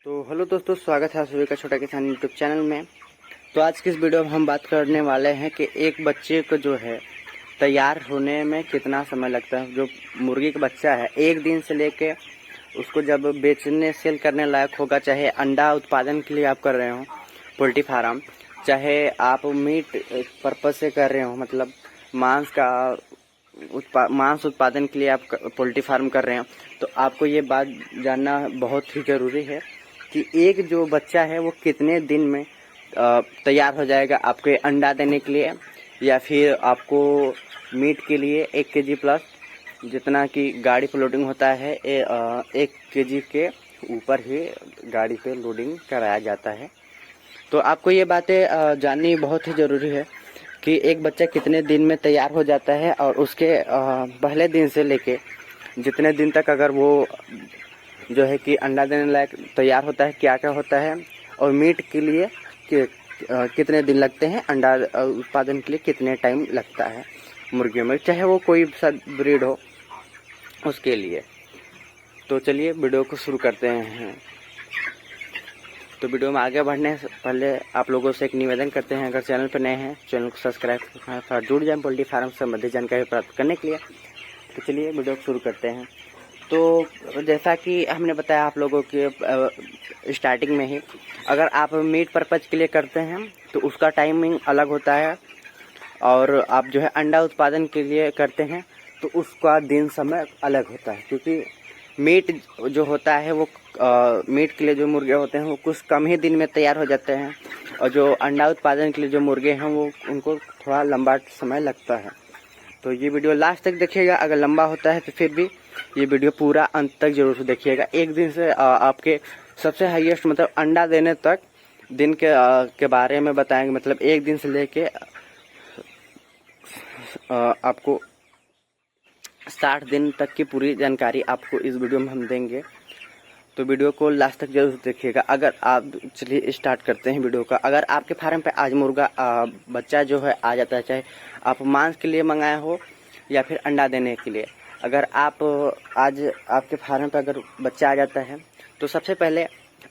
तो हेलो दोस्तों, स्वागत है आप सभी का छोटा किसान यूट्यूब चैनल में। तो आज की इस वीडियो में हम बात करने वाले हैं कि एक बच्चे को जो है तैयार होने में कितना समय लगता है। जो मुर्गी का बच्चा है, एक दिन से लेके उसको जब बेचने सेल करने लायक होगा, चाहे अंडा उत्पादन के लिए आप कर रहे हो पोल्ट्री फार्म, चाहे आप मीट पर्पज से कर रहे हो, मतलब मांस उत्पादन के लिए आप पोल्ट्री फार्म कर रहे हो, तो आपको ये बात जानना बहुत ही ज़रूरी है कि एक जो बच्चा है वो कितने दिन में तैयार हो जाएगा आपके अंडा देने के लिए, या फिर आपको मीट के लिए 1 केजी प्लस जितना कि गाड़ी पर लोडिंग होता है 1 केजी के ऊपर ही गाड़ी पे लोडिंग कराया जाता है। तो आपको ये बातें जाननी बहुत ही ज़रूरी है कि एक बच्चा कितने दिन में तैयार हो जाता है, और उसके पहले दिन से लेके जितने दिन तक अगर वो जो है कि अंडा देने लायक तैयार होता है, क्या क्या होता है, और मीट के लिए कितने दिन लगते हैं, अंडा उत्पादन के लिए कितने टाइम लगता है मुर्गियों में, चाहे वो कोई सा ब्रीड हो उसके लिए। तो चलिए वीडियो को शुरू करते हैं। तो वीडियो में आगे बढ़ने से पहले आप लोगों से एक निवेदन करते हैं, अगर चैनल पर नए हैं चैनल को सब्सक्राइब कर जुड़ जाएं पोल्ट्री फार्म से संबंधित जानकारी प्राप्त करने के लिए। तो चलिए वीडियो को शुरू करते हैं। तो जैसा कि हमने बताया आप लोगों के स्टार्टिंग में ही, अगर आप मीट पर्पज के लिए करते हैं तो उसका टाइमिंग अलग होता है, और आप जो है अंडा उत्पादन के लिए करते हैं तो उसका दिन समय अलग होता है। क्योंकि मीट जो होता है वो मीट के लिए जो मुर्गे होते हैं वो कुछ कम ही दिन में तैयार हो जाते हैं, और जो अंडा उत्पादन के लिए जो मुर्गे हैं वो उनको थोड़ा लंबा समय लगता है। तो ये वीडियो लास्ट तक देखिएगा, अगर लंबा होता है तो फिर भी ये वीडियो पूरा अंत तक जरूर से देखिएगा। एक दिन से आपके सबसे हाईएस्ट मतलब अंडा देने तक दिन के बारे में बताएंगे, मतलब एक दिन से लेके आपको 60 दिन तक की पूरी जानकारी आपको इस वीडियो में हम देंगे। तो वीडियो को लास्ट तक जरूर देखिएगा। अगर आप चलिए स्टार्ट करते हैं वीडियो का। अगर आपके फार्म पे आज मुर्गा बच्चा जो है आ जाता है, चाहे आप मांस के लिए मंगाए हो या फिर अंडा देने के लिए, अगर आप आज आपके फार्म पे अगर बच्चा आ जाता है तो सबसे पहले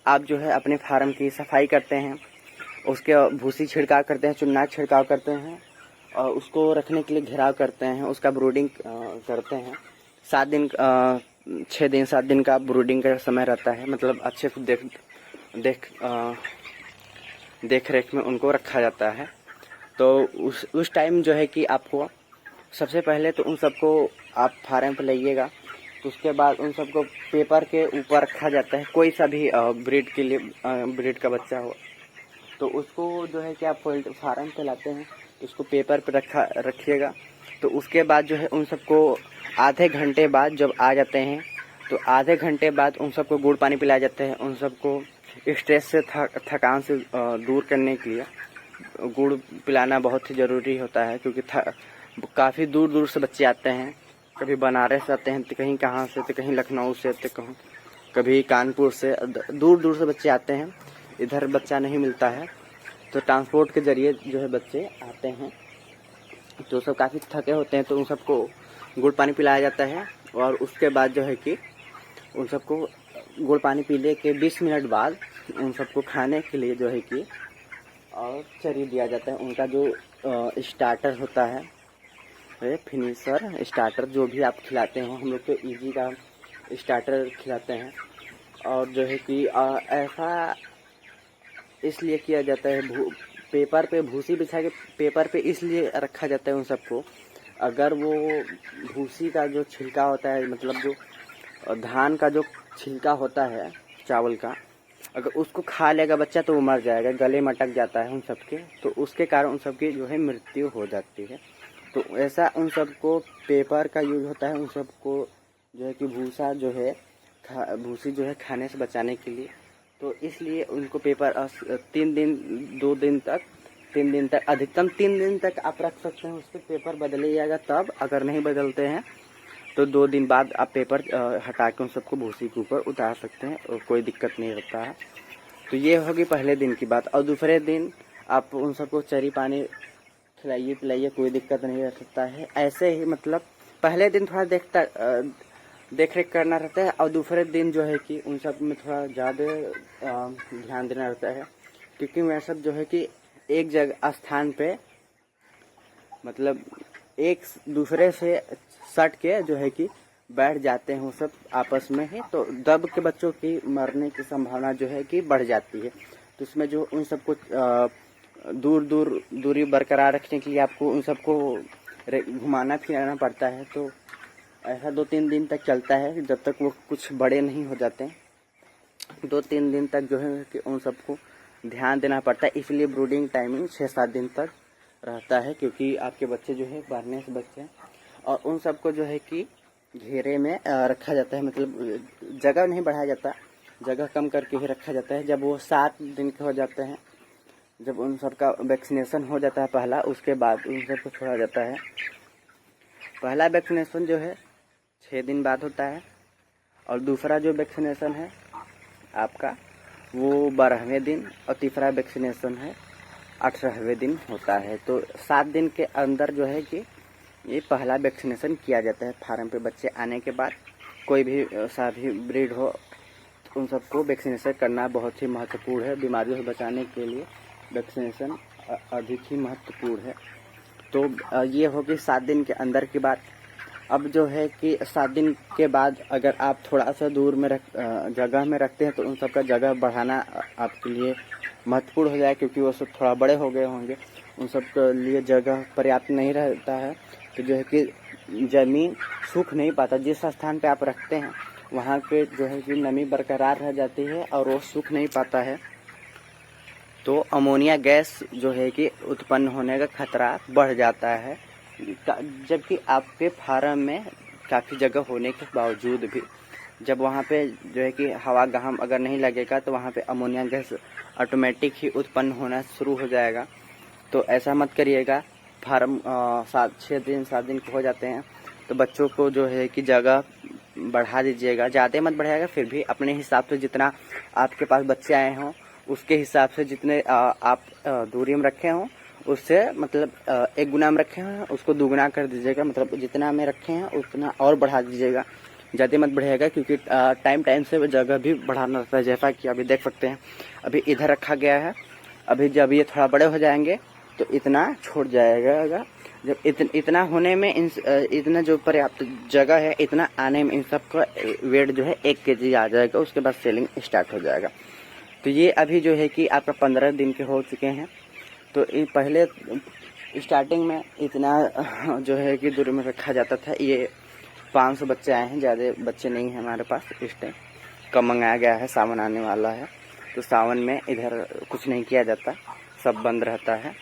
आप जो है अपने फार्म की सफाई करते हैं, उसके भूसी छिड़काव करते हैं, चुन्ना छिड़काव करते हैं, और उसको रखने के लिए घेराव करते हैं, उसका ब्रूडिंग करते हैं। 7 दिन का ब्रूडिंग का समय रहता है, मतलब अच्छे से देख रेख में उनको रखा जाता है। तो उस टाइम जो है कि आपको सबसे पहले तो उन सबको आप फार्म पर लाइएगा, तो उसके बाद उन सबको पेपर के ऊपर रखा जाता है। कोई सा भी ब्रीड के लिए ब्रीड का बच्चा हो तो उसको जो है कि आप फार्म पे लाते हैं, उसको पेपर पे रखिएगा। तो उसके बाद जो है उन सबको आधे घंटे बाद जब आ जाते हैं तो आधे घंटे बाद उन सबको गुड़ पानी पिलाया जाता है। उन सबको स्ट्रेस से थकान से दूर करने के लिए गुड़ पिलाना बहुत ही ज़रूरी होता है, क्योंकि काफ़ी दूर दूर से बच्चे आते हैं। कभी बनारस से आते हैं, तो कहीं कहाँ से, तो कहीं लखनऊ से, तो कभी कानपुर से, दूर दूर से बच्चे आते हैं। इधर बच्चा नहीं मिलता है, तो ट्रांसपोर्ट के जरिए जो है बच्चे आते हैं। तो सब काफ़ी थके होते हैं, तो उन सबको गुड़ पानी पिलाया जाता है। और उसके बाद जो है कि उन सबको गुड़ पानी पीने के 20 मिनट बाद उन सबको खाने के लिए जो है कि और चरी दिया जाता है। उनका जो स्टार्टर होता है, फिनिशर स्टार्टर जो भी आप खिलाते हो, हम लोग तो इजी का स्टार्टर खिलाते हैं। और जो है कि ऐसा इसलिए किया जाता है, पेपर पे भूसी बिछा के पेपर पे इसलिए रखा जाता है उन सबको। अगर वो भूसी का जो छिलका होता है, मतलब जो धान का जो छिलका होता है चावल का, अगर उसको खा लेगा बच्चा तो वो मर जाएगा, गले में अटक जाता है उन सबके, तो उसके कारण उन सबकी जो है मृत्यु हो जाती है। तो ऐसा उन सबको पेपर का यूज होता है, उन सबको जो है कि भूसा जो है भूसी जो है खाने से बचाने के लिए। तो इसलिए उनको पेपर 3 दिन तक अधिकतम 3 दिन तक आप रख सकते हैं। उस पर पेपर बदलिएगा तब, अगर नहीं बदलते हैं तो 2 दिन बाद आप पेपर हटा के उन सबको भूसी के ऊपर उतार सकते हैं, और कोई दिक्कत नहीं रहता है। तो ये होगी पहले दिन की बात। और दूसरे दिन आप उन सबको चरी पानी खिलाइए पिलाइए, कोई दिक्कत नहीं रह सकता है। ऐसे ही मतलब पहले दिन थोड़ा देख रेख करना रहता है। और दूसरे दिन जो है कि उन सब में थोड़ा ज़्यादा ध्यान देना रहता है, क्योंकि वह सब जो है कि एक जगह स्थान पे मतलब एक दूसरे से सट के जो है कि बैठ जाते हैं वो सब आपस में ही, तो दब के बच्चों की मरने की संभावना जो है कि बढ़ जाती है। तो उसमें जो उन सबको दूरी बरकरार रखने के लिए आपको उन सबको घुमाना फिराना पड़ता है। तो ऐसा 2-3 दिन तक चलता है, जब तक वो कुछ बड़े नहीं हो जाते। 2-3 दिन तक जो है कि उन सबको ध्यान देना पड़ता है। इसलिए ब्रूडिंग टाइमिंग 6-7 दिन तक रहता है, क्योंकि आपके बच्चे जो है बढ़ने से बच्चे हैं। और उन सबको जो है कि घेरे में रखा जाता है, मतलब जगह नहीं बढ़ाया जाता, जगह कम करके ही रखा जाता है। जब वो 7 दिन के हो जाते हैं, जब उन सबका वैक्सीनेशन हो जाता है पहला, उसके बाद उन सबको छोड़ा जाता है। पहला वैक्सीनेशन जो है 6 दिन बाद होता है, और दूसरा जो वैक्सीनेशन है आपका वो 12वें दिन, और तीसरा वैक्सीनेशन है 18वें दिन होता है। तो 7 दिन के अंदर जो है कि ये पहला वैक्सीनेशन किया जाता है। फार्म पे बच्चे आने के बाद कोई भी सा भी ब्रीड हो, तो उन सबको वैक्सीनेशन करना बहुत ही महत्वपूर्ण है। बीमारियों से बचाने के लिए वैक्सीनेशन अधिक ही महत्वपूर्ण है। तो ये होगी 7 दिन के अंदर की बात। अब जो है कि 7 दिन के बाद अगर आप थोड़ा सा दूर में जगह में रखते हैं, तो उन सबका जगह बढ़ाना आपके लिए महत्वपूर्ण हो जाए, क्योंकि वो सब थोड़ा बड़े हो गए होंगे, उन सब के लिए जगह पर्याप्त नहीं रहता है। तो जो है कि ज़मीन सूख नहीं पाता, जिस स्थान पे आप रखते हैं वहाँ पे जो है कि नमी बरकरार रह जाती है और वो सूख नहीं पाता है। तो अमोनिया गैस जो है कि उत्पन्न होने का खतरा बढ़ जाता है। जबकि आपके फार्म में काफ़ी जगह होने के बावजूद भी जब वहाँ पे जो है कि हवा गहम अगर नहीं लगेगा, तो वहाँ पे अमोनिया गैस ऑटोमेटिक ही उत्पन्न होना शुरू हो जाएगा। तो ऐसा मत करिएगा। फार्म 7 दिन हो जाते हैं, तो बच्चों को जो है कि जगह बढ़ा दीजिएगा। ज़्यादा मत बढ़ाएगा, फिर भी अपने हिसाब से जितना आपके पास बच्चे आए हों उसके हिसाब से जितने आप दूरी में रखे हों, उससे मतलब 1 गुना में रखे हैं उसको 2 गुना कर दीजिएगा। मतलब जितना में रखे हैं उतना और बढ़ा दीजिएगा, ज़्यादा मत बढ़ाइएगा, क्योंकि टाइम से जगह भी बढ़ाना रहता है। जैसा कि अभी देख सकते हैं, अभी इधर रखा गया है। अभी जब ये थोड़ा बड़े हो जाएंगे तो इतना छोड़ जाएगा। जब इतना होने में इतना जो पर्याप्त जगह है, इतना आने में इन सब का वेट जो है 1 kg आ जाएगा। उसके बाद सेलिंग स्टार्ट हो जाएगा। तो ये अभी जो है कि आपका 15 दिन के हो चुके हैं। तो पहले स्टार्टिंग में इतना जो है कि दूर में रखा जाता था। ये 500 बच्चे आए हैं, ज़्यादा बच्चे नहीं हैं हमारे पास इस टाइम। कम मंगाया गया है, सावन आने वाला है, तो सावन में इधर कुछ नहीं किया जाता, सब बंद रहता है।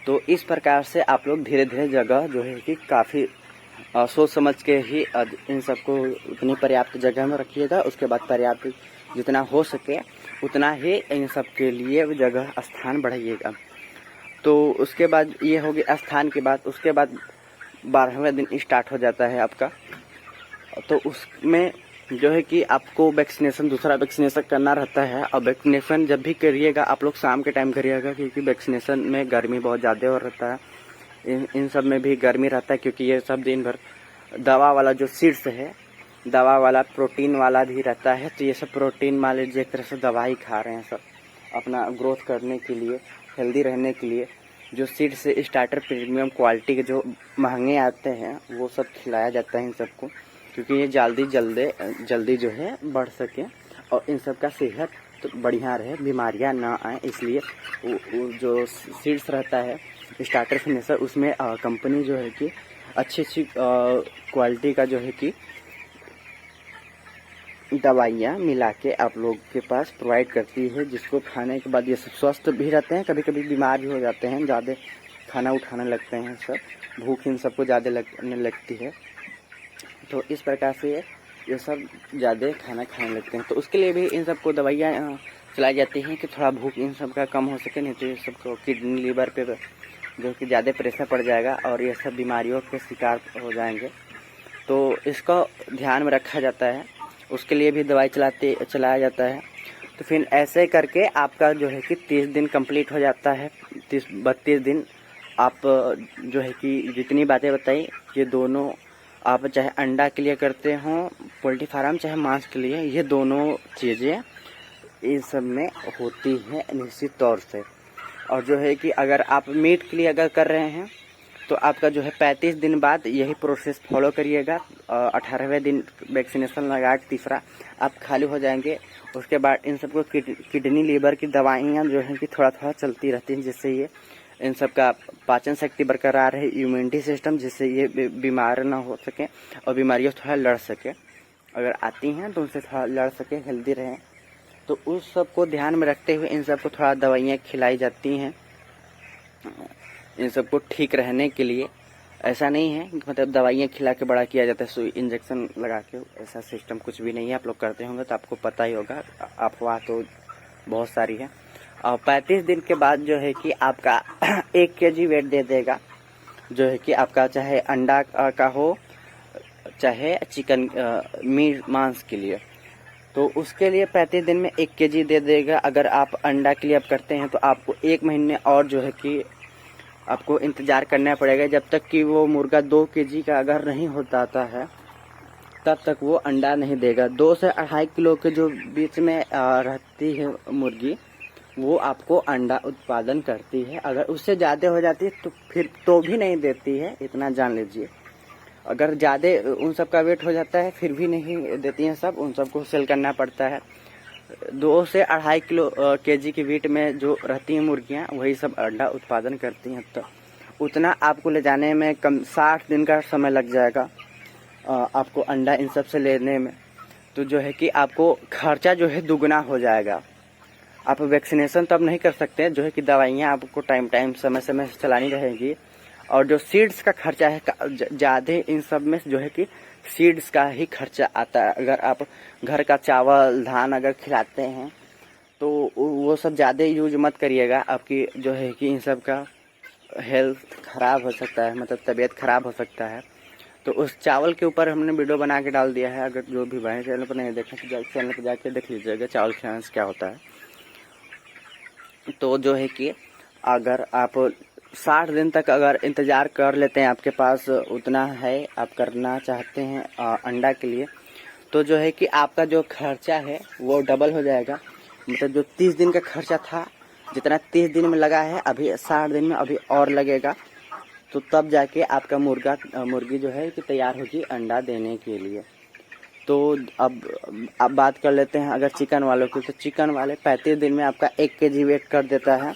तो इस प्रकार से आप लोग धीरे धीरे जगह जो है कि काफ़ी सोच समझ के ही इन सबको उतनी पर्याप्त जगह में रखिएगा। उसके बाद पर्याप्त जितना हो सके उतना ही इन सब के लिए जगह स्थान बढ़ाइएगा। तो उसके बाद ये होगी स्थान की बात। उसके बाद 12वें दिन स्टार्ट हो जाता है आपका। तो उसमें जो है कि आपको दूसरा वैक्सीनेशन करना रहता है। और वैक्सीनेशन जब भी करिएगा आप लोग शाम के टाइम करिएगा, क्योंकि वैक्सीनेशन में गर्मी बहुत ज़्यादा हो रहता है। इन सब में भी गर्मी रहता है, क्योंकि ये सब दिन भर दवा वाला जो सीड्स है, दवा वाला प्रोटीन वाला भी रहता है। तो ये सब प्रोटीन वाले एक तरह से दवाई खा रहे हैं सब, अपना ग्रोथ करने के लिए, हेल्दी रहने के लिए। जो सीड से स्टार्टर प्रीमियम क्वालिटी के जो महंगे आते हैं वो सब खिलाया जाता है इन सबको, क्योंकि ये जल्दी जो है बढ़ सके और इन सब का सेहत तो बढ़िया रहे, बीमारियां ना आए। इसलिए वो जो सीड्स रहता है स्टार्टर फिनिशर, उसमें कंपनी जो है कि अच्छी क्वालिटी का जो है कि दवाइयाँ मिला के आप लोग के पास प्रोवाइड करती है, जिसको खाने के बाद ये सब स्वस्थ भी रहते हैं। कभी कभी बीमार भी हो जाते हैं, ज़्यादा खाना उठाने लगते हैं, सब भूख इन सबको ज़्यादा लगने लगती है। तो इस प्रकार से ये सब ज़्यादा खाना खाने लगते हैं। तो उसके लिए भी इन सबको दवाइयाँ चलाई जाती हैं कि थोड़ा भूख इन सब का कम हो सके, नहीं तो ये सबको किडनी लीवर पे जो कि ज़्यादा प्रेशर पड़ जाएगा और ये सब बीमारियों के शिकार हो जाएंगे। तो इसका ध्यान में रखा जाता है, उसके लिए भी दवाई चलाया जाता है। तो फिर ऐसे करके आपका जो है कि 30 दिन कंप्लीट हो जाता है। 32 दिन आप जो है कि जितनी बातें बताई ये दोनों आप चाहे अंडा के लिए करते हो पोल्ट्री फार्म, चाहे मांस के लिए, ये दोनों चीज़ें इन सब में होती हैं निश्चित तौर से। और जो है कि अगर आप मीट के लिए अगर कर रहे हैं तो आपका जो है 35 दिन बाद यही प्रोसेस फॉलो करिएगा। 18वें दिन वैक्सीनेशन लगा के तीसरा आप खाली हो जाएंगे। उसके बाद इन सबको किडनी लीवर की दवाइयाँ जो है कि थोड़ा थोड़ा चलती रहती हैं, जिससे ये इन सब का पाचन शक्ति बरकरार है, इम्यूनिटी सिस्टम, जिससे ये बीमार ना हो सके और बीमारियों से थोड़ा लड़ सके। अगर आती हैं तो उनसे थोड़ा लड़ सके, हेल्दी रहें। तो उस सब को ध्यान में रखते हुए इन सब को थोड़ा दवाइयाँ खिलाई जाती हैं इन सबको ठीक रहने के लिए। ऐसा नहीं है कि मतलब दवाइयाँ खिला के बड़ा किया जाता है, सुई इंजेक्शन लगा के, ऐसा सिस्टम कुछ भी नहीं है। आप लोग करते होंगे तो आपको पता ही होगा, अफवाह तो बहुत सारी है। और 35 दिन के बाद जो है कि आपका 1 kg वेट दे देगा, जो है कि आपका चाहे अंडा का हो चाहे चिकन मीट मांस के लिए। तो उसके लिए 35 दिन में 1 kg दे देगा। अगर आप अंडा के लिए आप करते हैं तो आपको 1 महीने और जो है कि आपको इंतज़ार करना पड़ेगा, जब तक कि वो मुर्गा 2 kg का अगर नहीं होता है तब तक वो अंडा नहीं देगा। 2 से 2.5 किलो के जो बीच में रहती है मुर्गी, वो आपको अंडा उत्पादन करती है। अगर उससे ज़्यादा हो जाती है तो फिर तो भी नहीं देती है, इतना जान लीजिए। अगर ज़्यादा उन सब का वेट हो जाता है फिर भी नहीं देती हैं सब, उन सबको सेल करना पड़ता है। 2 से 2.5 किलो kg की वेट में जो रहती हैं मुर्गियाँ, वही सब अंडा उत्पादन करती हैं। तो उतना आपको ले जाने में कम 60 दिन का समय लग जाएगा आपको अंडा इन सब से लेने में। तो जो है कि आपको खर्चा जो है दुगना हो जाएगा। आप वैक्सीनेशन तो अब नहीं कर सकते, जो है कि दवाइयाँ आपको टाइम समय से चलानी रहेगी। और जो सीड्स का खर्चा है ज़्यादा, इन सब में जो है कि सीड्स का ही खर्चा आता है। अगर आप घर का चावल धान अगर खिलाते हैं तो वो सब ज़्यादा यूज मत करिएगा, आपकी जो है कि इन सब का हेल्थ ख़राब हो सकता है, मतलब तबीयत ख़राब हो सकता है। तो उस चावल के ऊपर हमने वीडियो बना के डाल दिया है, अगर जो भी भाई चैनल पर नहीं देखें तो चैनल पर जाके देख लीजिएगा चावल खिलाने से क्या होता है। तो जो है कि अगर आप 60 दिन तक अगर इंतज़ार कर लेते हैं, आपके पास उतना है, आप करना चाहते हैं अंडा के लिए, तो जो है कि आपका जो खर्चा है वो डबल हो जाएगा। मतलब जो 30 दिन का खर्चा था, जितना 30 दिन में लगा है, अभी 60 दिन में अभी और लगेगा। तो तब जाके आपका मुर्गी जो है कि तैयार होगी अंडा देने के लिए। तो अब बात कर लेते हैं अगर चिकन वालों की। तो चिकन वाले 35 दिन में आपका 1 kg वेट कर देता है।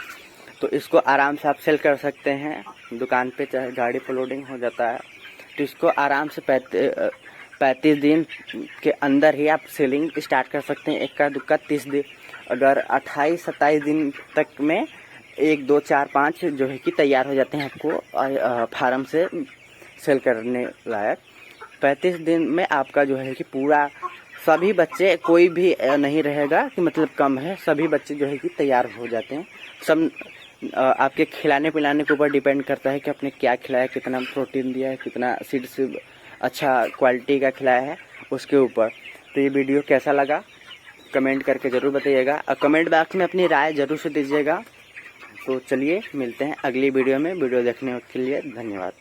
तो इसको आराम से आप सेल कर सकते हैं दुकान पे, चाहे गाड़ी पर लोडिंग हो जाता है। तो इसको आराम से 35 दिन के अंदर ही आप सेलिंग स्टार्ट कर सकते हैं। 1 का दुक्का 30 दिन, अगर 28-27 दिन तक में 1, 2, 4, 5 जो है कि तैयार हो जाते हैं आपको फार्म से सेल करने लायक। 35 दिन में आपका जो है कि पूरा सभी बच्चे, कोई भी नहीं रहेगा कि मतलब कम है, सभी बच्चे जो है कि तैयार हो जाते हैं। सब आपके खिलाने पिलाने के ऊपर डिपेंड करता है कि आपने क्या खिलाया, कितना प्रोटीन दिया है, कितना सीड्स अच्छा क्वालिटी का खिलाया है, उसके ऊपर। तो ये वीडियो कैसा लगा कमेंट करके ज़रूर बताइएगा, और कमेंट बॉक्स में अपनी राय ज़रूर से दीजिएगा। तो चलिए मिलते हैं अगली वीडियो में। वीडियो देखने के लिए धन्यवाद।